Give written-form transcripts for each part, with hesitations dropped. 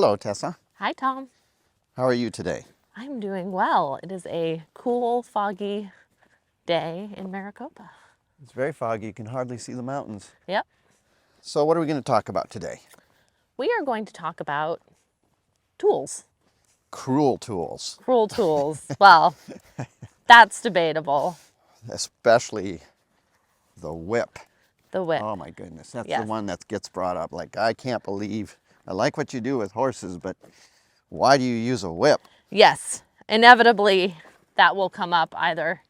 Hello, Tessa. Hi, Tom. How are you today? I'm doing well. It is a cool, foggy day in Maricopa. It's very foggy. You can hardly see the mountains. Yep. So what are we going to talk about today? We are going to talk about tools. Cruel tools, Cruel tools. Well, that's debatable. especially the whip. The whip. Oh my goodness, that's Yes. the one that gets brought up. Like, I can't believe, I like what you do with horses, but why do you use a whip? Yes. Inevitably, that will come up either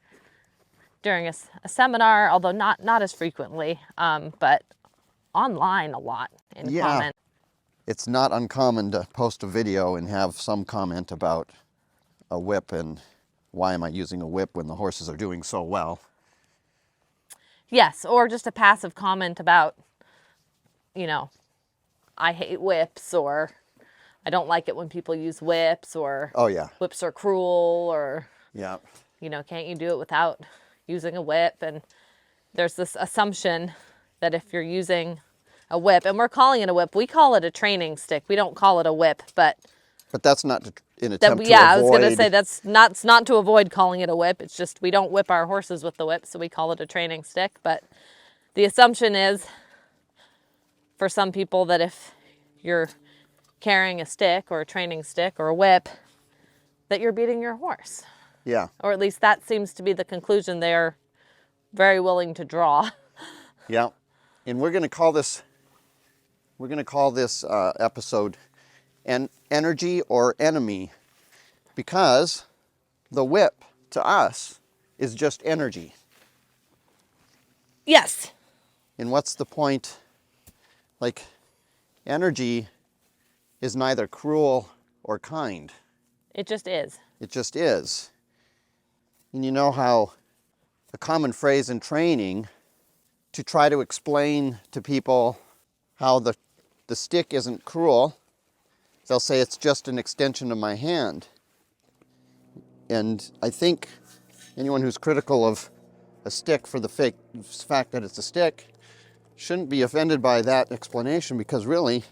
during a seminar, although not as frequently, but online a lot in Yeah. comment. It's not uncommon to post a video and have some comment about a whip and why am I using a whip when the horses are doing so well. Yes, or just a passive comment about, I hate whips, or I don't like it when people use whips, or Oh yeah, whips are cruel, or, yeah. can't you do it without using a whip? And there's this assumption that if you're using a whip, and we're calling it a whip, we call it a training stick. We don't call it a whip, but But that's not an that, attempt to yeah, I avoid. was going to say that's not to avoid calling it a whip. It's just we don't whip our horses with the whip, so we call it a training stick. But the assumption is for some people that if you're carrying a stick or a training stick or a whip, that you're beating your horse. Yeah, Or at least that seems to be the conclusion they are very willing to draw. yeah. And we're going to call this episode an energy or enemy, because the whip to us is just energy. Yes. And what's the point? Like, energy is neither cruel or kind. It just is. It just is. And you know how a common phrase in training to try to explain to people how the stick isn't cruel, they'll say it's just an extension of my hand. And I think anyone who's critical of a stick for the fact that it's a stick shouldn't be offended by that explanation, because really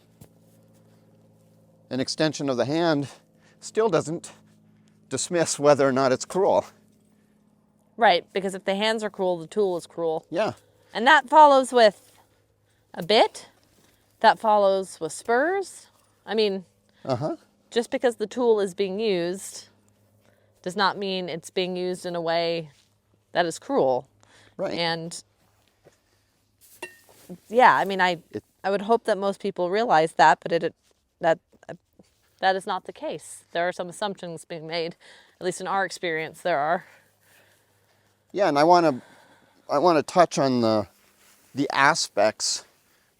an extension of the hand still doesn't dismiss whether or not it's cruel. Right, because if the hands are cruel, the tool is cruel. Yeah. And that follows with a bit. That follows with spurs. I mean, just because the tool is being used does not mean it's being used in a way that is cruel. Right. And yeah, I mean, I would hope that most people realize that, but that is not the case. There are some assumptions being made, at least in our experience. There are. Yeah, and I want to touch on the aspects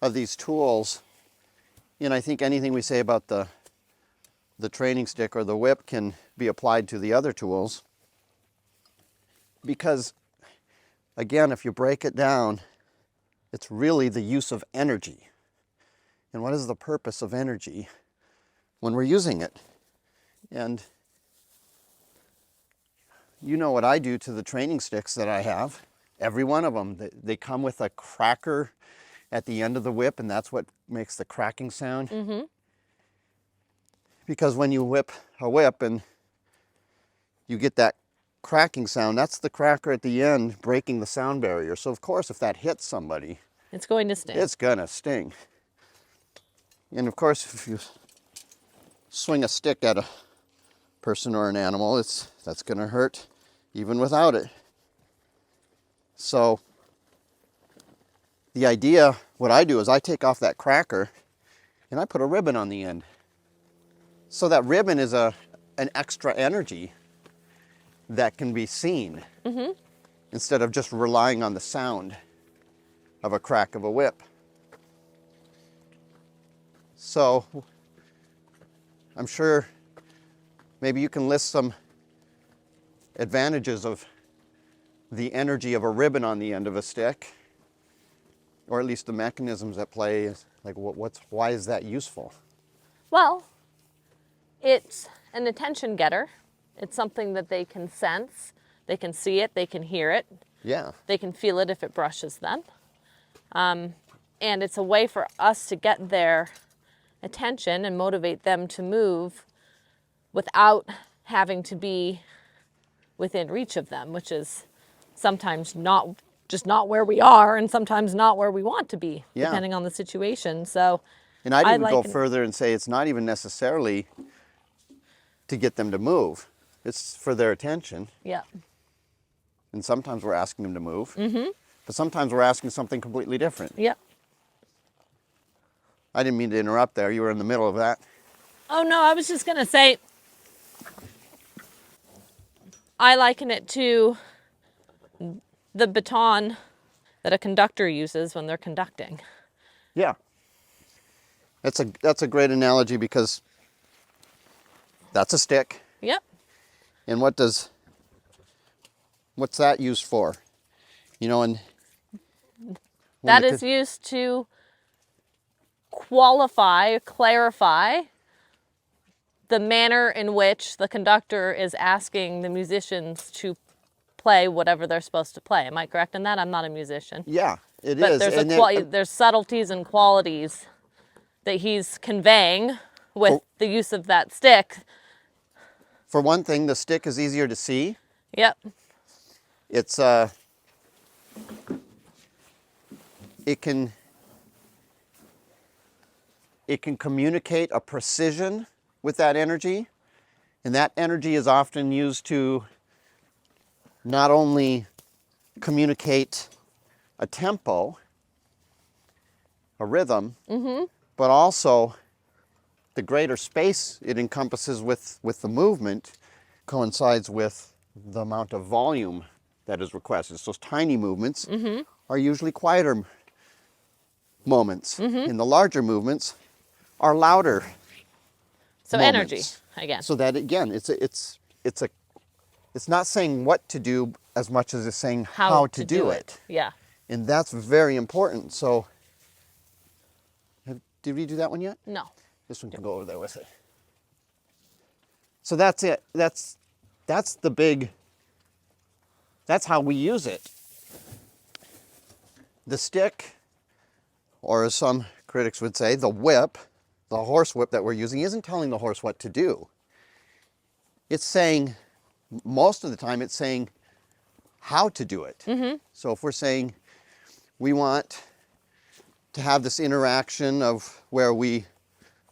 of these tools. And I think anything we say about the training stick or the whip can be applied to the other tools. Because, again, if you break it down, it's really the use of energy. And what is the purpose of energy when we're using it? And you know what I do to the training sticks that I have. Every one of them, they come with a cracker at the end of the whip, and that's what makes the cracking sound. Mm-hmm. Because when you whip a whip and you get that cracking sound, that's the cracker at the end breaking the sound barrier. So of course, if that hits somebody, It's going to sting. it's gonna sting. And of course, if you swing a stick at a person or an animal, that's gonna hurt even without it. So the idea, what I do is I take off that cracker and I put a ribbon on the end. So that ribbon is an extra energy that can be seen, instead of just relying on the sound of a crack of a whip. So I'm sure maybe you can list some advantages of the energy of a ribbon on the end of a stick, or at least the mechanisms at play. Like, why is that useful? Well, it's an attention getter. It's something that they can sense. They can see it. They can hear it. Yeah. They can feel it if it brushes them. And it's a way for us to get there attention and motivate them to move without having to be within reach of them, which is sometimes not where we are and sometimes not where we want to be, Yeah. depending on the situation. So And I'd even go like further and say it's not even necessarily to get them to move. It's for their attention. yeah. And sometimes we're asking them to move. But sometimes we're asking something completely different. Yeah. I didn't mean to interrupt there. You were in the middle of that. Oh no, I was just gonna say I liken it to the baton that a conductor uses when they're conducting. Yeah. That's a great analogy because that's a stick. Yep. And what's that used for? You know, and That is used to clarify the manner in which the conductor is asking the musicians to play whatever they're supposed to play. Am I correct in that? I'm not a musician. yeah, it But is. there's And there's subtleties and qualities that he's conveying with the use of that stick. for one thing, the stick is easier to see. Yep. It's it can communicate a precision with that energy, and that energy is often used to not only communicate a tempo, a rhythm, but also the greater space it encompasses with the movement coincides with the amount of volume that is requested. So those tiny movements are usually quieter moments, and the larger movements are louder. So moments. energy again. So that again, it's not saying what to do as much as it's saying how to do it. Yeah. And that's very important. So did we do that one yet? No. This one can go over there with it. So that's it. That's the big, that's how we use it. The stick, or as some critics would say, the whip, the horse whip that we're using, isn't telling the horse what to do. It's saying, most of the time, it's saying how to do it. So if we're saying we want to have this interaction of where we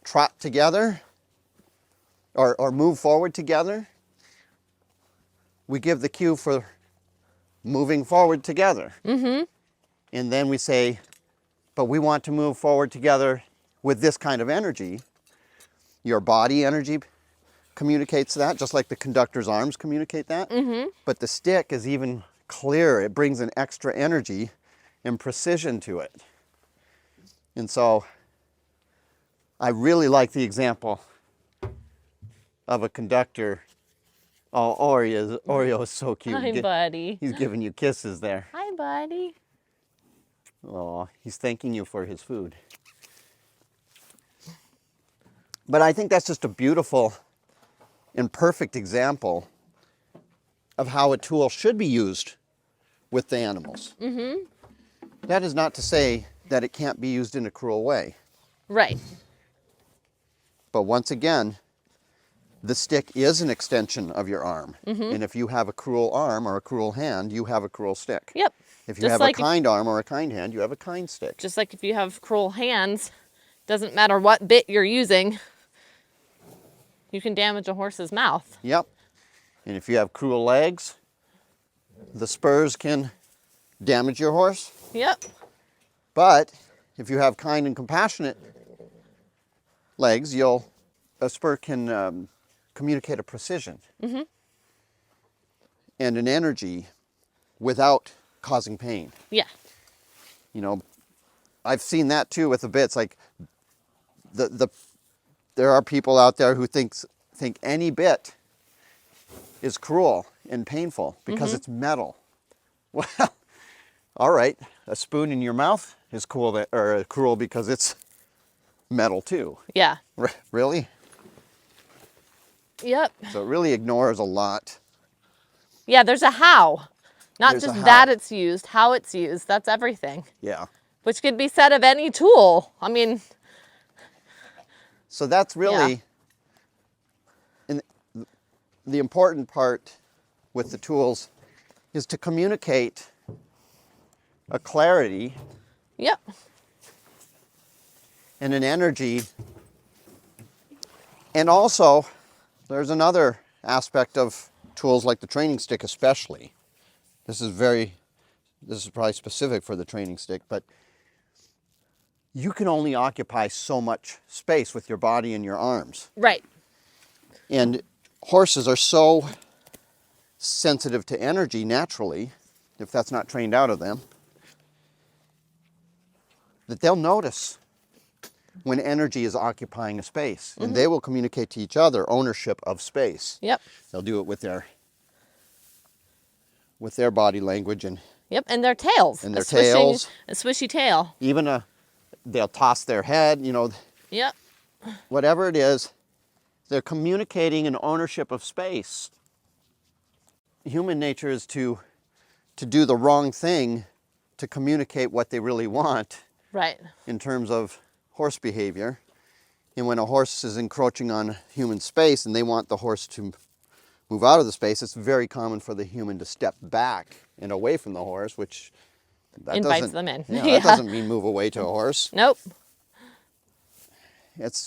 trot together or move forward together, we give the cue for moving forward together. And then we say, but we want to move forward together with this kind of energy. Your body energy communicates that, just like the conductor's arms communicate that. But the stick is even clearer. It brings an extra energy and precision to it. And so I really like the example of a conductor. Oh, Oreo is so cute. Hi, buddy. He's giving you kisses there. Hi, buddy. Oh, he's thanking you for his food. But I think that's just a beautiful and perfect example of how a tool should be used with the animals. That is not to say that it can't be used in a cruel way. Right. But once again, the stick is an extension of your arm. And if you have a cruel arm or a cruel hand, you have a cruel stick. Yep. If you Just have like a kind arm or a kind hand, you have a kind stick. Just like if you have cruel hands, doesn't matter what bit you're using, you can damage a horse's mouth. Yep. And if you have cruel legs, the spurs can damage your horse. Yep. But if you have kind and compassionate legs, a spur can communicate a precision and an energy without causing pain. Yeah. You know, I've seen that too with the bits. Like there are people out there who think any bit is cruel and painful because it's metal. Well, all right, a spoon in your mouth is cruel because it's metal too. Yeah. Really? Yep. So it really ignores a lot. Yeah, there's a how. Not There's a just how. that it's used, how it's used. That's everything. Yeah. Which could be said of any tool. I mean, So that's really the important part with the tools is to communicate a clarity Yep. and an energy. And also, there's another aspect of tools like the training stick especially. This is probably specific for the training stick, but you can only occupy so much space with your body and your arms. Right. And horses are so sensitive to energy naturally, if that's not trained out of them, that they'll notice when energy is occupying a space. And they will communicate to each other ownership of space. Yep. They'll do it with their body language and Yep. And their tails. And their tails. A swishy tail. even they'll toss their head, Yep. whatever it is, they're communicating an ownership of space. Human nature is to do the wrong thing to communicate what they really want Right. in terms of horse behavior. And when a horse is encroaching on human space and they want the horse to move out of the space, it's very common for the human to step back and away from the horse, which that Invites doesn't- them in. Yeah, Yeah. that doesn't mean move away to a horse. Nope.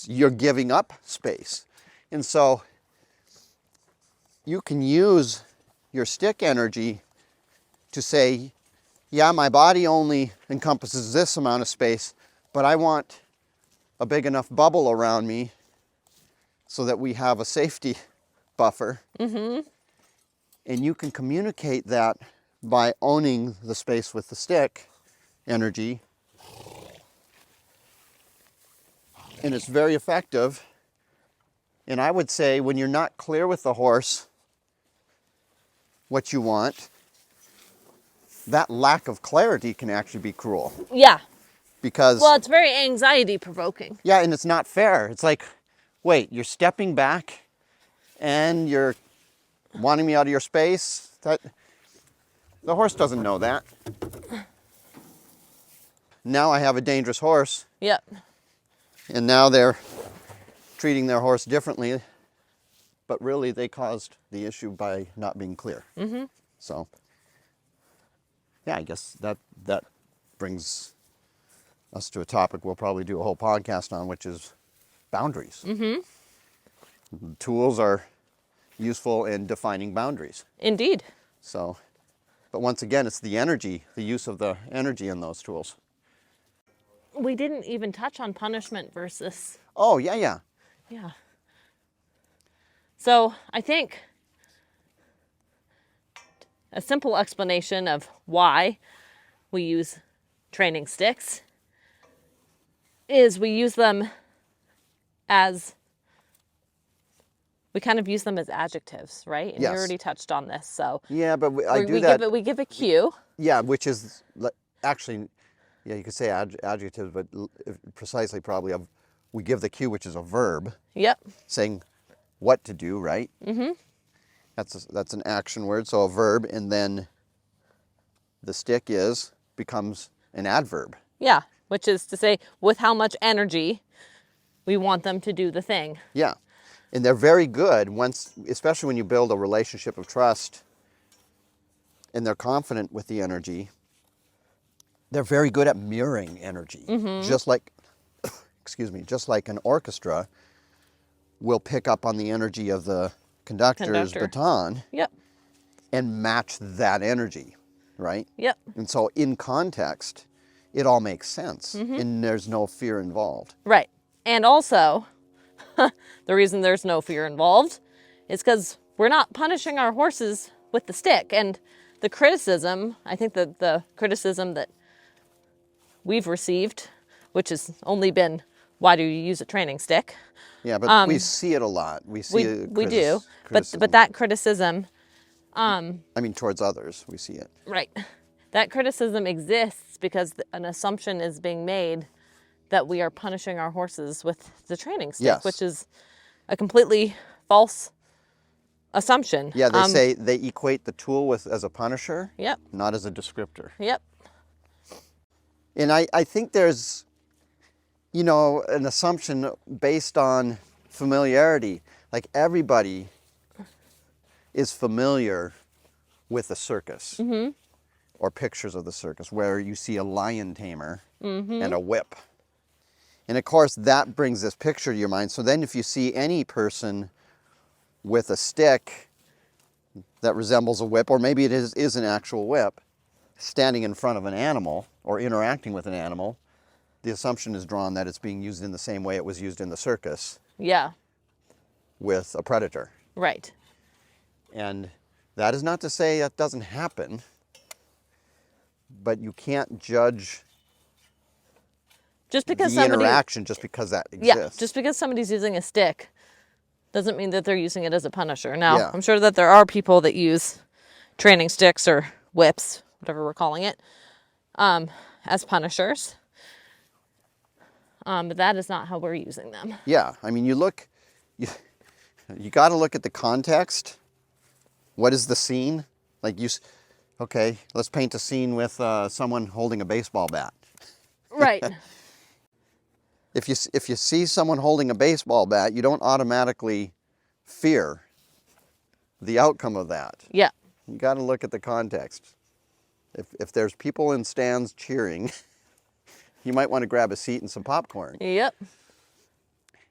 You're giving up space. And so you can use your stick energy to say, yeah, my body only encompasses this amount of space, but I want a big enough bubble around me so that we have a safety buffer. And you can communicate that by owning the space with the stick energy. And it's very effective. And I would say when you're not clear with the horse what you want, that lack of clarity can actually be cruel. Yeah. Because, Well, it's very anxiety provoking. yeah, and it's not fair. It's like, wait, you're stepping back and you're wanting me out of your space? The horse doesn't know that. Now I have a dangerous horse, Yep. and now they're treating their horse differently, but really they caused the issue by not being clear. So, yeah, I guess that brings us to a topic we'll probably do a whole podcast on, which is boundaries. Tools are useful in defining boundaries. Indeed. So, but once again, it's the energy, the use of the energy in those tools. We didn't even touch on punishment versus. Oh, yeah. Yeah. So I think a simple explanation of why we use training sticks is we use them as, we kind of use them as adjectives, right? And Yes. you already touched on this. So Yeah, but I do we that. we give a cue. Yeah, which is actually, yeah, you could say adjectives, but precisely probably we give the cue, which is a verb, Yep. saying what to do, right? That's an action word, so a verb, and then the stick becomes an adverb. Yeah. Which is to say, with how much energy we want them to do the thing. Yeah, and they're very good especially when you build a relationship of trust and they're confident with the energy. They're very good at mirroring energy, just like, just like an orchestra will pick up on the energy of the conductor's Conductor. baton Yep. and match that energy, right? Yep. And so in context, it all makes sense and there's no fear involved. Right. And also, the reason there's no fear involved is because we're not punishing our horses with the stick. And the criticism, I think that the criticism that we've received, which has only been, why do you use a training stick? Yeah, but we see it a lot. We see We do. criticism. But that criticism, I mean, towards others, we see it. right, that criticism exists because an assumption is being made that we are punishing our horses with the training stick, Yes. which is a completely false assumption. Yeah, they say they equate the tool as a punisher, Yep. not as a descriptor. Yep. And I think there's an assumption based on familiarity. Like everybody is familiar with the circus or pictures of the circus where you see a lion tamer and a whip. And of course that brings this picture to your mind. So then if you see any person with a stick that resembles a whip, or maybe it is an actual whip, standing in front of an animal or interacting with an animal, the assumption is drawn that it's being used in the same way it was used in the circus Yeah. with a predator. Right. And that is not to say that doesn't happen, but you can't judge Just because the somebody interaction just because that Yeah, exists. just because somebody's using a stick doesn't mean that they're using it as a punisher. Now, Yeah. I'm sure that there are people that use training sticks or whips, whatever we're calling it, as punishers. But that is not how we're using them. Yeah, I mean, you got to look at the context. What is the scene? Like okay, let's paint a scene with someone holding a baseball bat. Right. If you see someone holding a baseball bat, you don't automatically fear the outcome of that. Yeah. You got to look at the context. If there's people in stands cheering, you might want to grab a seat and some popcorn. Yep.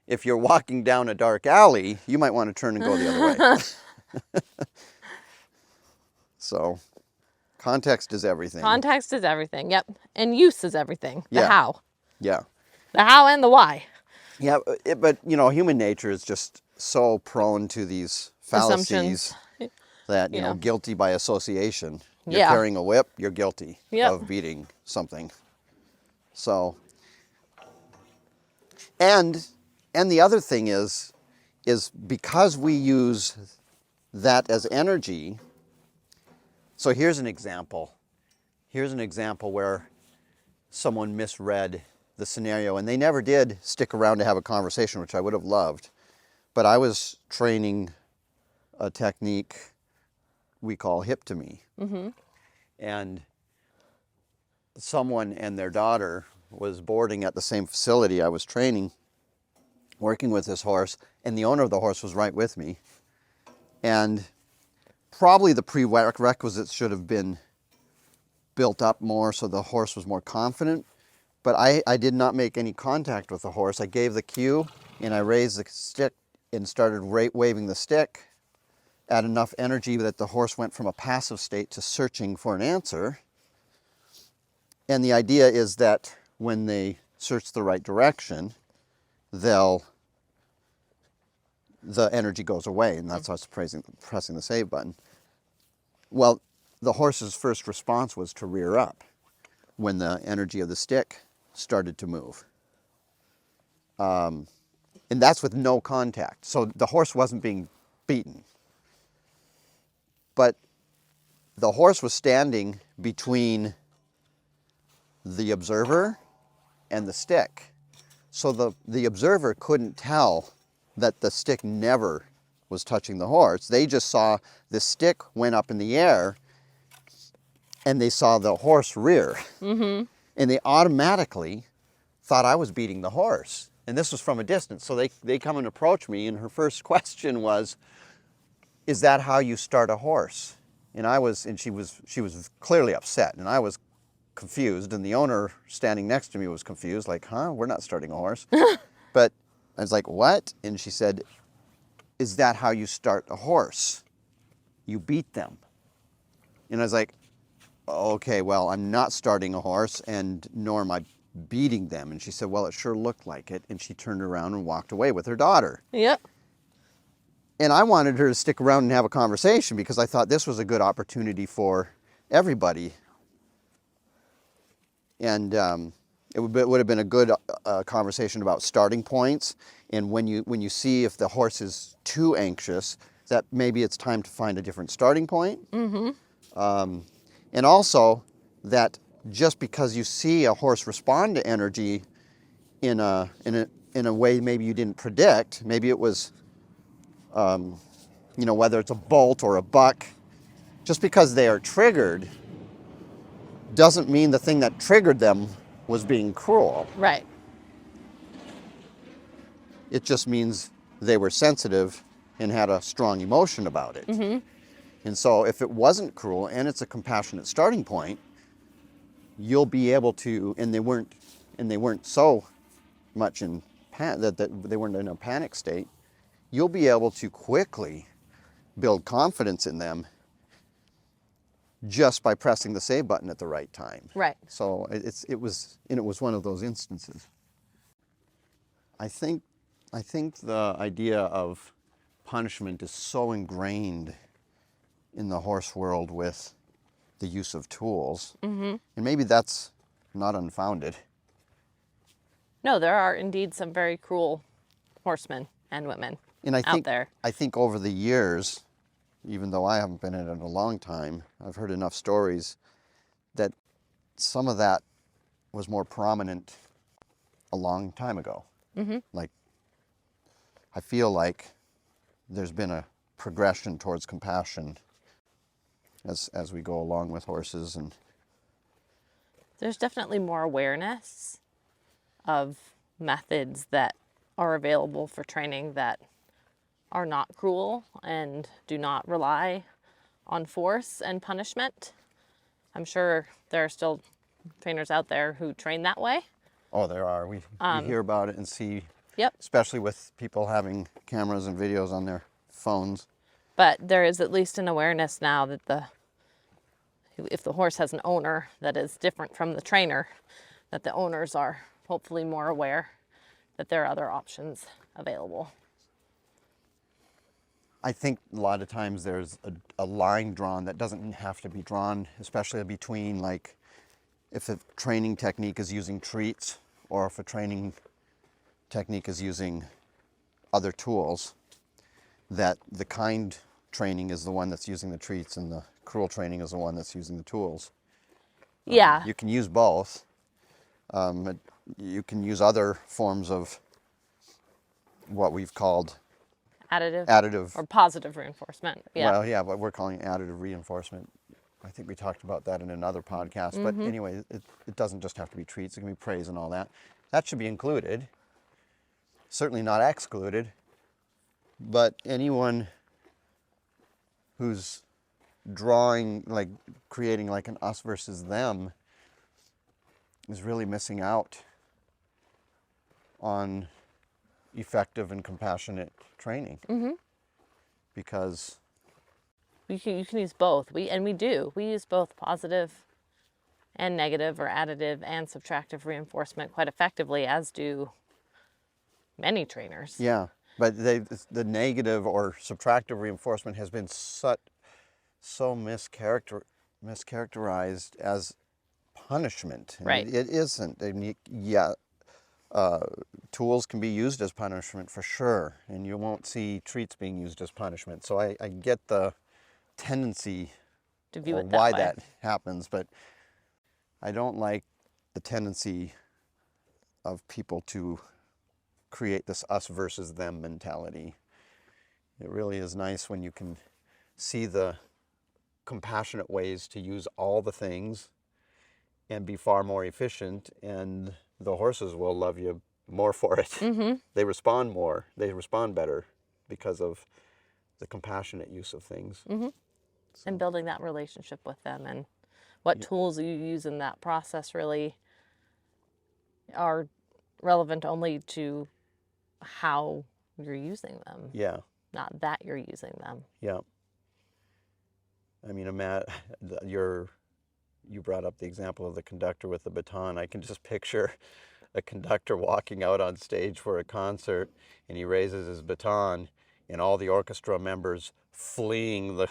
If you're walking down a dark alley, you might want to turn and go the other way. So, context is everything. Context is everything. Yep. And use is everything. The Yeah. how. Yeah. The how and the why. Yeah, but human nature is just so prone to these fallacies Assumptions. that, Yeah. guilty by association. You're Yeah. carrying a whip, you're guilty Yep. of beating something. So, and the other thing is because we use that as energy. So here's an example. Here's an example where someone misread the scenario, and they never did stick around to have a conversation, which I would have loved. But I was training a technique we call hip-to-me. And someone and their daughter was boarding at the same facility I was training, working with this horse, and the owner of the horse was right with me. And probably the prerequisites should have been built up more so the horse was more confident. But I did not make any contact with the horse. I gave the cue and I raised the stick and started waving the stick at enough energy that the horse went from a passive state to searching for an answer. And the idea is that when they search the right direction, the energy goes away, and that's us pressing the save button. Well, the horse's first response was to rear up when the energy of the stick started to move. And that's with no contact. So the horse wasn't being beaten. But the horse was standing between the observer and the stick. So the observer couldn't tell that the stick never was touching the horse. They just saw the stick went up in the air and they saw the horse rear. And they automatically thought I was beating the horse. And this was from a distance. So they come and approach me, and her first question was, "Is that how you start a horse?" And she was clearly upset, and I was confused, and the owner standing next to me was confused, like, "Huh? We're not starting a horse." But I was like, "What?" And she said, "Is that how you start a horse? You beat them." And I was like, "Okay, well, I'm not starting a horse, and nor am I beating them." And she said, "Well, it sure looked like it." And she turned around and walked away with her daughter. Yep. And I wanted her to stick around and have a conversation because I thought this was a good opportunity for everybody. And it would have been a good conversation about starting points, and when you see if the horse is too anxious, that maybe it's time to find a different starting point. And also that just because you see a horse respond to energy in a way maybe you didn't predict, maybe it was whether it's a bolt or a buck, just because they are triggered doesn't mean the thing that triggered them was being cruel. Right. It just means they were sensitive and had a strong emotion about it. And so if it wasn't cruel and it's a compassionate starting point, you'll be able to, and they weren't so much in that they weren't in a panic state, you'll be able to quickly build confidence in them just by pressing the save button at the right time. Right. So it was one of those instances. I think the idea of punishment is so ingrained in the horse world with the use of tools, and maybe that's not unfounded. No, there are indeed some very cruel horsemen and women And out there. I think over the years, even though I haven't been in it in a long time, I've heard enough stories that some of that was more prominent a long time ago. Like, I feel like there's been a progression towards compassion as we go along with horses. And There's definitely more awareness of methods that are available for training that are not cruel and do not rely on force and punishment. I'm sure there are still trainers out there who train that way. oh, there are. We hear about it and see, Yep. especially with people having cameras and videos on their phones. But there is at least an awareness now that if the horse has an owner that is different from the trainer, that the owners are hopefully more aware that there are other options available. I think a lot of times there's a line drawn that doesn't have to be drawn, especially between, like, if a training technique is using treats or if a training technique is using other tools, that the kind training is the one that's using the treats and the cruel training is the one that's using the tools. Yeah. You can use both. You can use other forms of what we've called additive. Or positive reinforcement. Yeah. Well, yeah, but we're calling it additive reinforcement. I think we talked about that in another podcast. But anyway, it doesn't just have to be treats. It can be praise and all that. That should be included. Certainly not excluded. But anyone who's drawing, like creating like an us versus them, is really missing out on effective and compassionate training. Because You can use both. We do. We use both positive and negative, or additive and subtractive reinforcement quite effectively, as do many trainers. yeah, but the negative or subtractive reinforcement has been so mischaracterized as punishment. And Right. it isn't. And tools can be used as punishment for sure, and you won't see treats being used as punishment. So I get the tendency To view or it that why way. that happens, but I don't like the tendency of people to create this us versus them mentality. It really is nice when you can see the compassionate ways to use all the things and be far more efficient, and the horses will love you more for it. They respond more. They respond better because of the compassionate use of things. And building that relationship with them, and what tools you use in that process really are relevant only to how you're using them, Yeah, not that you're using them. yeah. I mean, you brought up the example of the conductor with the baton. I can just picture a conductor walking out on stage for a concert, and he raises his baton, and all the orchestra members fleeing the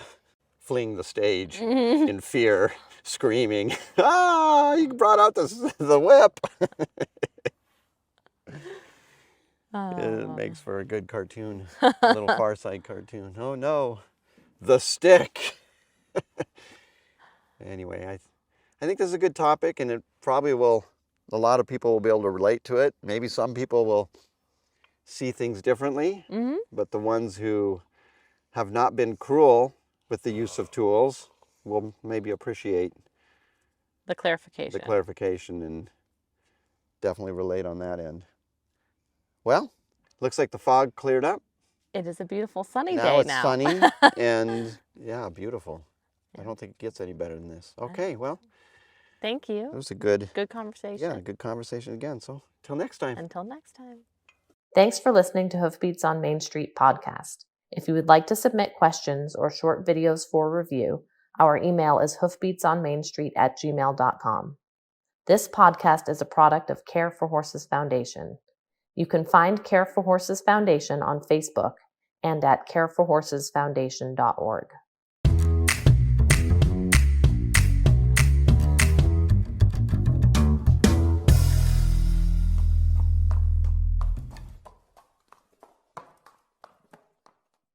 stage in fear, screaming, "Ah, you brought out the whip!" It makes for a good cartoon, a little Far Side cartoon. Oh no, the stick. Anyway, I think this is a good topic, and it probably will, a lot of people will be able to relate to it. Maybe some people will see things differently, but the ones who have not been cruel with the use of tools will maybe appreciate The clarification. the clarification and definitely relate on that end. Well, Looks like the fog cleared up. It is a beautiful sunny Now day it's now. sunny and yeah, beautiful. I don't think it gets any better than this. Okay, well, Thank it you. was a good Conversation. good conversation again. So till next time. Until next time. Thanks for listening to Hoofbeats on Main Street podcast. If you would like to submit questions or short videos for review, our email is hoofbeatsonmainstreet@gmail.com. This podcast is a product of Care for Horses Foundation. You can find Care for Horses Foundation on Facebook and at careforhorsesfoundation.org.